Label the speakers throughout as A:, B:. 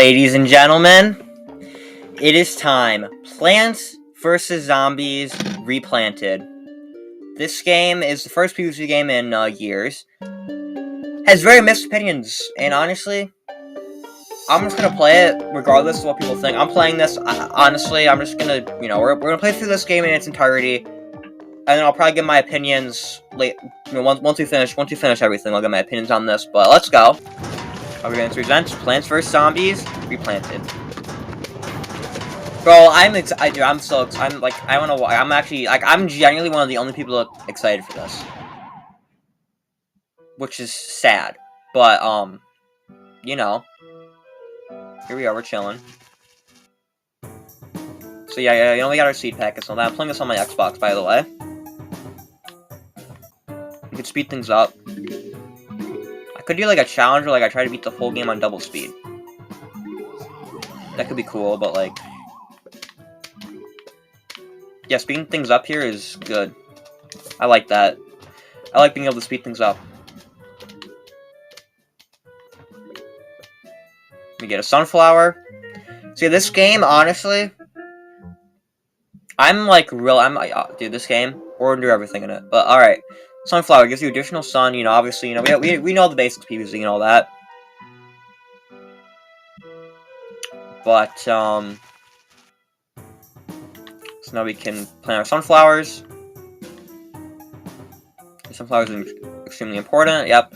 A: Ladies and gentlemen, it is time. Plants vs. Zombies Replanted. This game is the first PvP game in years. Has very mixed opinions, and honestly, I'm just gonna play it regardless of what people think. I'm playing this, honestly, I'm just gonna, we're gonna play through this game in its entirety, and then I'll probably give my opinions once we finish everything, I'll give my opinions on this, but let's go. Are we going to present Plants vs. Zombies Replanted. Bro, I'm so excited. I don't know why. I'm genuinely one of the only people excited for this. Which is sad. But, here we are, we're chilling. So yeah, we got our seed packets and all that. I'm playing this on my Xbox, by the way. You could speed things up. I could do like a challenge where I try to beat the whole game on double speed. That could be cool, but yeah, speeding things up here is good. I like that. I like being able to speed things up. We get a sunflower. See, this game, honestly, dude, this game, we're gonna do everything in it. But alright, sunflower gives you additional sun. Obviously, we know the basics, PvZ and all that. But so now we can plant our sunflowers. Sunflowers are extremely important. Yep.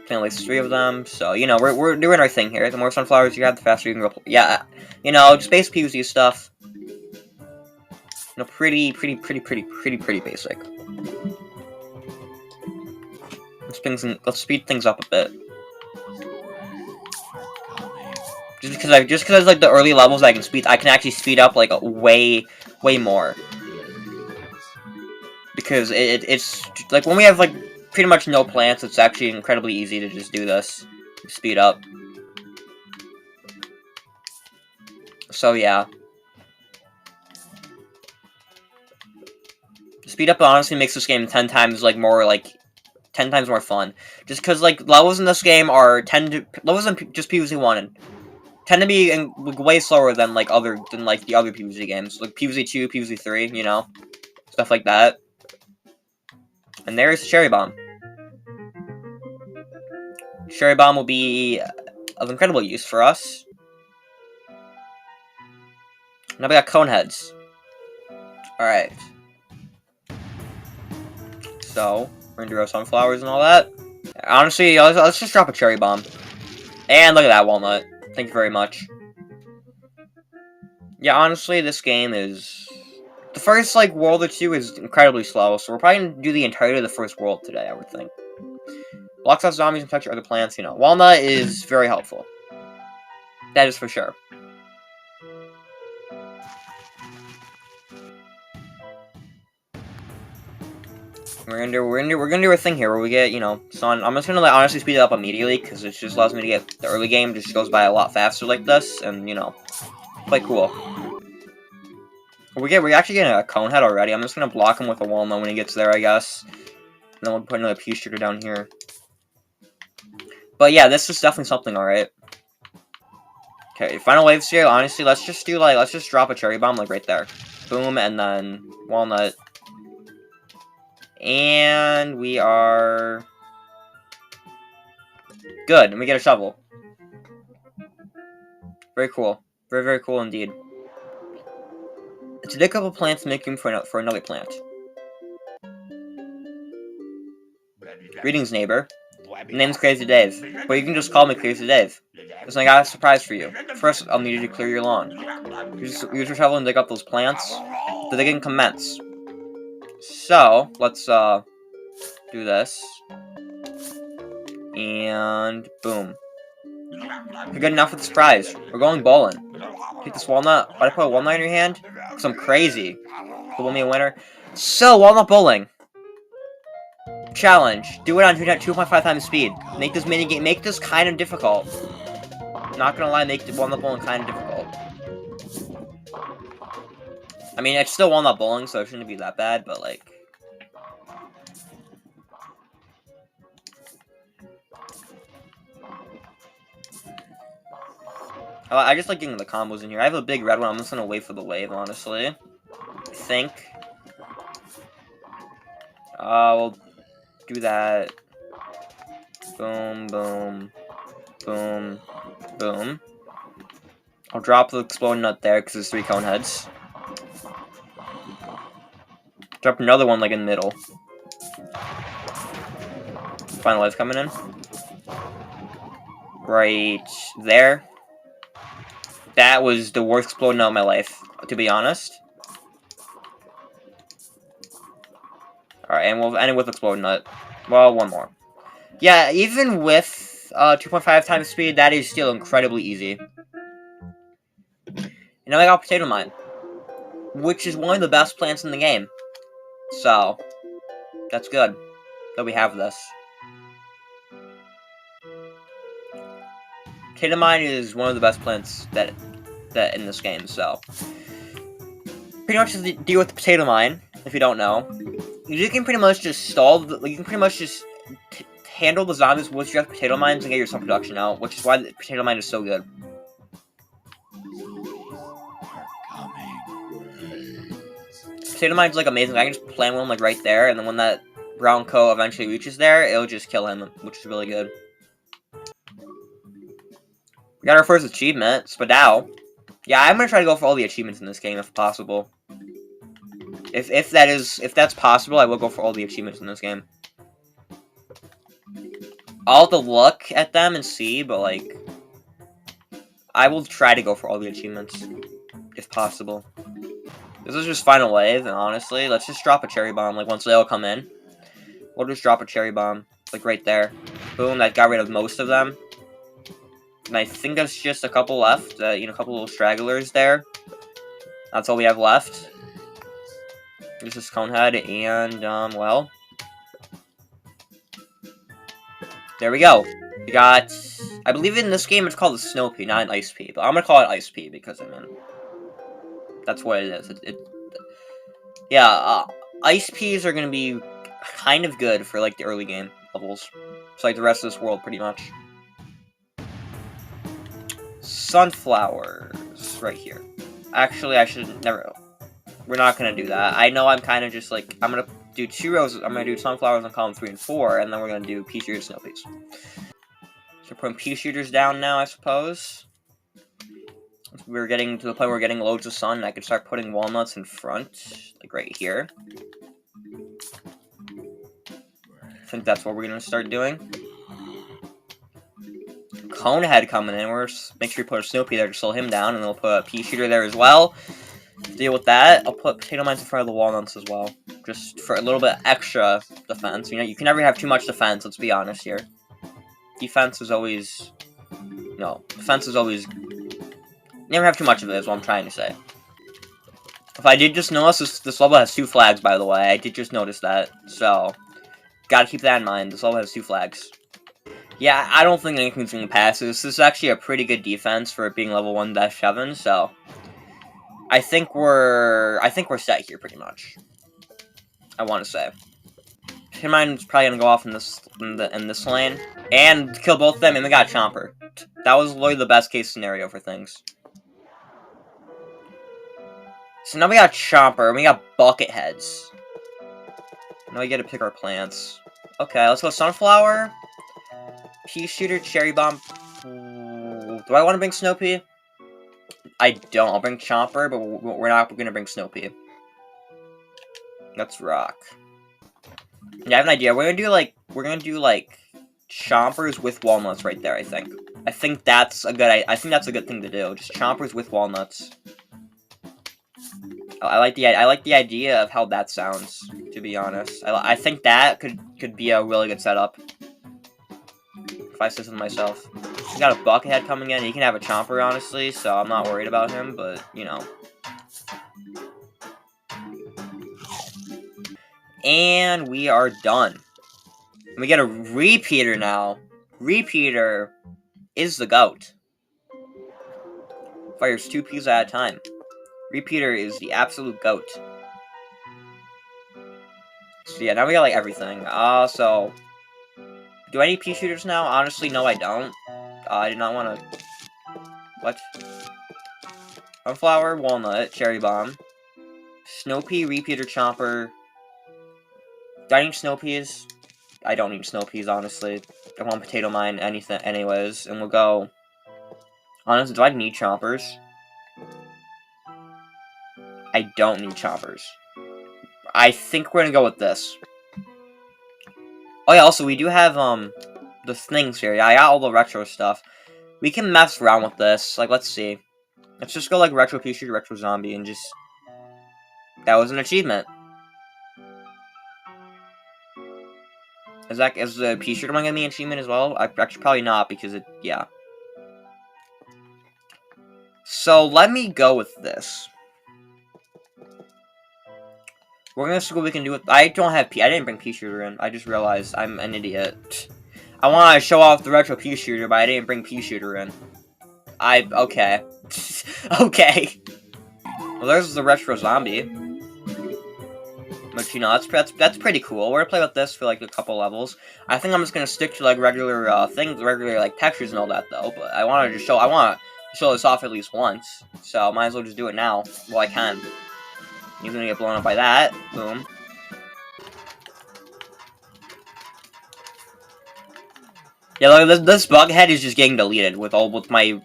A: Plant at least 3 of them. So we're doing our thing here. The more sunflowers you have, the faster you can go. Yeah. Just basic PvZ stuff. Pretty basic. Let's speed things up a bit. Just because like the early levels I can actually speed up like way more. Because it's like when we have like pretty much no plants, it's actually incredibly easy to just do this. Speed up. So yeah. Speed up honestly makes this game 10 times more fun. Just because levels in this game levels in just PvZ 1 tend to be way slower than the other PvZ games, like PvZ 2, PvZ 3, stuff like that. And there's the cherry bomb. Cherry bomb will be of incredible use for us. Now we got cone heads. Alright. So, we're gonna do our sunflowers and all that. Honestly, let's just drop a cherry bomb. And look at that walnut. Thank you very much. Yeah, honestly, this game is... The first, world or two is incredibly slow, so we're probably gonna do the entirety of the first world today, I would think. Blocks off zombies and touch other plants, Walnut is very helpful. That is for sure. We're gonna do our thing here where we get, sun. I'm just gonna honestly speed it up immediately because it just allows me to get the early game just goes by a lot faster like this, and quite cool. We're actually getting a cone head already. I'm just gonna block him with a walnut when he gets there, I guess. And then we'll put another pea shooter down here. But yeah, this is definitely something, alright. Okay, final waves here. Honestly, let's just drop a cherry bomb right there. Boom, and then walnut. And we are good. And we get a shovel. Very cool. Very cool indeed. To dig a couple plants, make room for another plant. Greetings, neighbor. My name's Crazy Dave, but you can just call me Crazy Dave. Because I got a surprise for you. First, I'll need you to clear your lawn. Use your shovel and dig up those plants. The digging commence. So, let's do this. And boom. You're good enough for the surprise. We're going bowling. Take this walnut. Why'd I put a walnut in your hand? Because I'm crazy. Will me a winner. So, walnut bowling. Challenge. Do it on 2.5 times speed. Make this minigame. Make this kind of difficult. Not gonna lie, make the walnut bowling kind of difficult. I mean, it's still walnut bowling, so it shouldn't be that bad, but I just like getting the combos in here. I have a big red one. I'm just gonna wait for the wave, honestly. I think. We'll do that. Boom, boom, boom, boom. I'll drop the exploding nut there because there's 3 cone heads. Drop another one like in the middle. Final wave coming in. Right there. That was the worst exploding nut of my life, to be honest. Alright, and we'll end it with exploding nut. Well, one more. Yeah, even with 2.5 times speed, that is still incredibly easy. And now I got Potato Mine, which is one of the best plants in the game. So, that's good that we have this. Potato Mine is one of the best plants that in this game, so. Pretty much to deal with the Potato Mine, if you don't know, you can pretty much just you can pretty much just handle the zombies with your Potato Mines and get your sun production out, which is why the Potato Mine is so good. Potato Mine's like amazing. I can just plant one like right there, and then when that brown coat eventually reaches there, it'll just kill him, which is really good. We got our first achievement, Spadao. Yeah, I'm gonna try to go for all the achievements in this game if possible. If that's possible, I will go for all the achievements in this game. I'll have to look at them and see, but like, I will try to go for all the achievements if possible. This is just final wave, and honestly, let's just drop a cherry bomb. Like once they all come in, we'll just drop a cherry bomb, like right there. Boom! That got rid of most of them. And I think there's just a couple left. You know, a couple little stragglers there. That's all we have left. This is Conehead, and well, there we go. We got. I believe in this game it's called a Snow Pea, not an Ice Pea, but I'm gonna call it Ice Pea because I mean, that's what it is. Yeah, Ice Peas are gonna be kind of good for like the early game levels. It's like the rest of this world, pretty much. Sunflowers, right here. Actually, I should never. We're not gonna do that. I know I'm kind of just like I'm gonna do 2 rows. I'm gonna do sunflowers on column 3 and 4, and then we're gonna do pea shooters, snow peas. So putting pea shooters down now, I suppose. We're getting to the point where we're getting loads of sun. I can start putting walnuts in front, like right here. I think that's what we're gonna start doing. Conehead coming in. We're make sure we put a snow pea there to slow him down, and then we'll put a pea shooter there as well. To deal with that, I'll put potato mines in front of the walnuts as well, just for a little bit extra defense. You know, you can never have too much defense. Let's be honest here. Defense is always never have too much of it. Is what I'm trying to say. If I did just notice, this level has 2 flags, by the way. I did just notice that, so gotta keep that in mind. This level has 2 flags. Yeah, I don't think anything's gonna pass this. This is actually a pretty good defense for it being level 1-7, so I think we're set here pretty much. I want to say. Hitmine's probably gonna go off in this lane and kill both of them, and we got Chomper. That was literally the best case scenario for things. So now we got Chomper, and we got Bucket Heads. Now we get to pick our plants. Okay, let's go Sunflower, Pea Shooter, Cherry Bomb. Do I want to bring Snow Pea? I don't. I'll bring Chomper, but we're not going to bring Snow Pea. Let's rock. Yeah, I have an idea. We're gonna do like Chompers with walnuts right there. I think that's a good thing to do. Just Chompers with walnuts. I like the idea of how that sounds. To be honest, I think that could be a really good setup. If I say so myself. He's got a Buckethead coming in. He can have a Chomper, honestly, so I'm not worried about him. But you know. And we are done. We get a Repeater now. Repeater is the GOAT. Fires 2 peas at a time. Repeater is the absolute GOAT. So yeah, now we got like everything. So do I need pea shooters now? Honestly, no, I don't. I did not want to. What? Sunflower, walnut, cherry bomb. Snow pea, repeater, chomper. Do I need snow peas? I don't need snow peas, honestly. I want potato mine anything anyways. And we'll go... Honestly, do I need chompers? I don't need chompers. I think we're gonna go with this. Oh yeah, also we do have the things here. Yeah, I got all the retro stuff. We can mess around with this. Like, let's see. Let's just go like retro pea shooter, retro zombie, and just... That was an achievement. Is the pea shooter one gonna be an achievement as well? Actually, probably not, because it... Yeah. So, let me go with this. We're gonna see what we can do with... I don't have I didn't bring pea shooter in. I just realized I'm an idiot. I want to show off the retro pea shooter, but I didn't bring pea shooter in. Okay. Okay. Well, there's the retro zombie. But, you know, that's pretty cool. We're gonna play with this for, like, a couple levels. I think I'm just gonna stick to, like, regular, things, regular, like, textures and all that, though. But I want to show this off at least once. So, might as well just do it now, while I can. You're gonna get blown up by that. Boom. Yeah, look, this bug head is just getting deleted with my...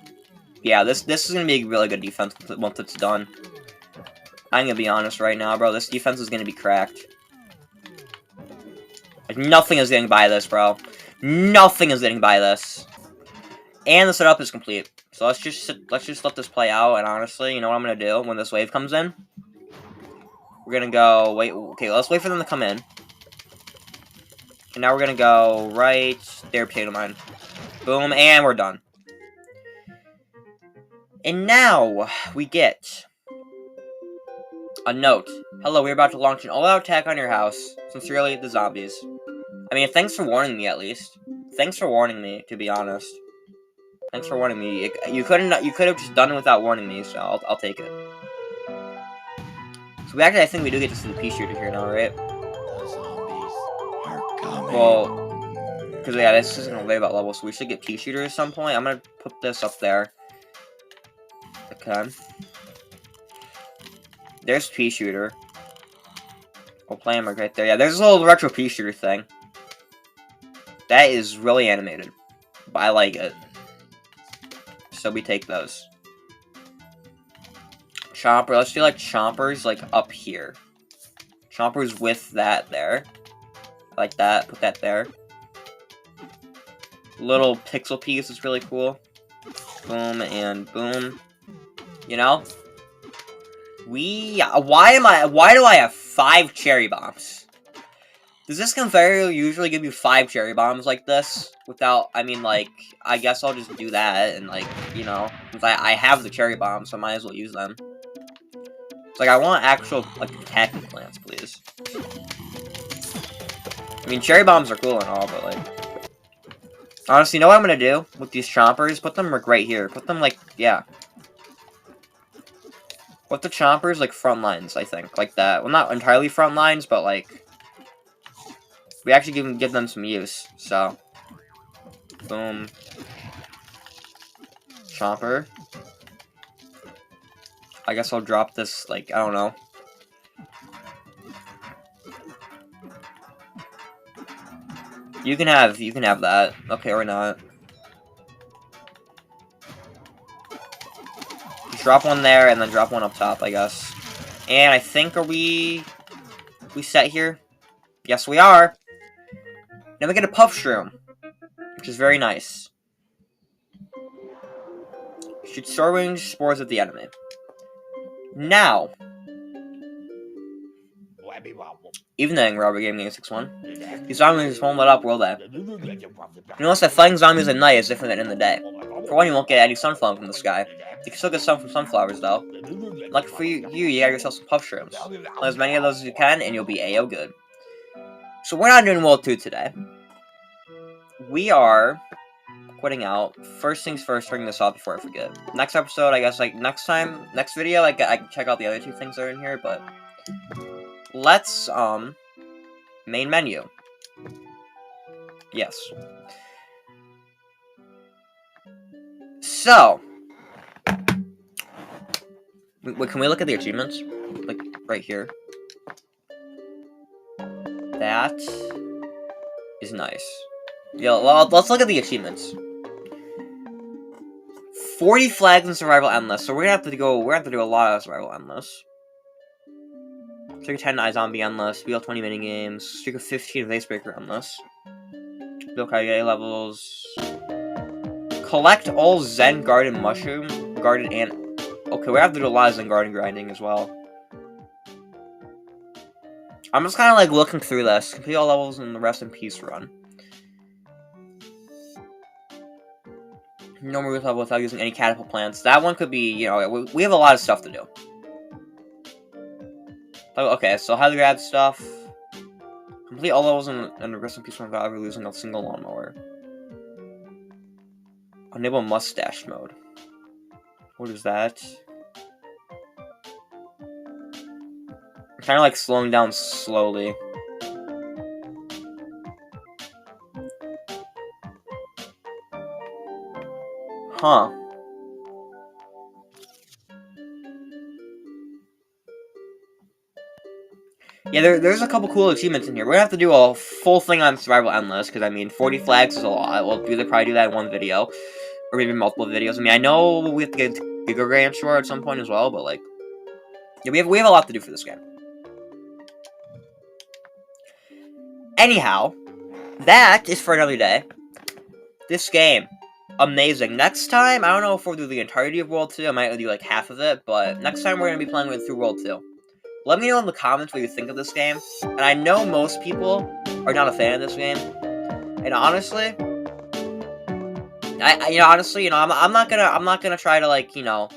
A: Yeah, this is gonna be a really good defense once it's done. I'm gonna be honest right now, bro. This defense is gonna be cracked. Like, nothing is getting by this, bro. Nothing is getting by this. And the setup is complete. So let's just let this play out. And honestly, you know what I'm gonna do when this wave comes in? We're gonna go... Wait, okay, let's wait for them to come in. And now we're gonna go right there, potato mine. Boom, and we're done. And now we get a note. Hello, we're about to launch an all-out attack on your house. Sincerely, the zombies. I mean, thanks for warning me, at least. Thanks for warning me, to be honest. Thanks for warning me. You could have just done it without warning me, so I'll take it. So I think we do get to see the pea shooter here now, right?
B: The zombies are coming.
A: Well, because yeah, this isn't gonna wave about level, so we should get pea shooter at some point. I'm gonna put this up there. Okay. There's pea shooter. We'll play him right there. Yeah, there's a little retro pea shooter thing. That is really animated, but I like it. So we take those. Chomper. Let's do like chompers like up here. Chompers with that there. Like that. Put that there. Little pixel piece is really cool. Boom and boom. You know? Why do I have 5 cherry bombs? Does this conveyor usually give you 5 cherry bombs like this? Without, I mean, like, I guess I'll just do that, and, like, you know, because I have the cherry bombs, so I might as well use them. It's like, I want actual, like, attacking plants, please. I mean, cherry bombs are cool and all, but, like... Honestly, you know what I'm gonna do with these chompers? Put them, like, right here. Put them, like, yeah. Put the chompers, like, front lines, I think. Like that. Well, not entirely front lines, but, like... We actually give them some use, so... Boom. Chomper. I guess I'll drop this, like, I don't know. You can have that. Okay, or not. Just drop one there, and then drop one up top, I guess. And I think, are we set here? Yes, we are. Now we get a puff shroom, which is very nice. Shoot short range spores at the enemy. Now, evening, Robert Gaming 861. These zombies won't let up, will they? You notice that fighting zombies at night is different than in the day. For one, you won't get any sunflower from the sky. You can still get some from sunflowers, though. Lucky for you, you got yourself some puff shrooms. Let as many of those as you can, and you'll be A.O. good. So we're not doing World 2 today. We are quitting out. First things first, turning this off before I forget. Next episode, I guess, like, next video, I can check out the other 2 things that are in here, but... Let's, main menu. Yes. So, Wait, can we look at the achievements? Like, right here. That is nice. Yeah, well, let's look at the achievements. 40 flags in survival endless, so we're gonna have to do a lot of survival endless. Streak of 10 iZombie endless, BL 20 minigames, streak of 15 Vacebreaker endless. Bill Kage levels. Collect all Zen Garden Mushroom, Garden and... Okay, we have to do a lot of Zen Garden grinding as well. I'm just kind of like looking through this. Complete all levels in the Rest in Peace run. No more level without using any catapult plants. That one could be, you know, we have a lot of stuff to do. Okay, so highly grab stuff. Complete all levels in the Rest in Peace run without ever losing a single lawnmower. Enable mustache mode. What is that? Kind of like slowing down slowly. Huh. Yeah, there's a couple cool achievements in here. We're gonna have to do a full thing on Survival Endless, because, I mean, 40 flags is a lot. We'll probably do that in one video. Or maybe multiple videos. I mean, I know we have to get Giga Grand Shore at some point as well, but, like... Yeah, we have a lot to do for this game. Anyhow, that is for another day. This game, amazing. Next time, I don't know if we'll do the entirety of World 2. I might do, like, half of it, but next time we're gonna be playing through World 2. Let me know in the comments what you think of this game. And I know most people are not a fan of this game. And honestly, I'm not gonna try to, like, you know,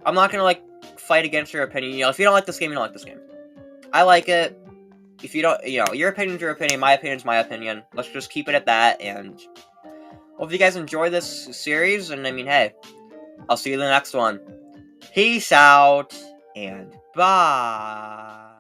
A: I'm not gonna, like, fight against your opinion. You know, if you don't like this game, you don't like this game. I like it. If you don't, you know, your opinion's your opinion, my opinion's my opinion. Let's just keep it at that, and hope you guys enjoy this series, and, I mean, hey, I'll see you in the next one. Peace out, and bye.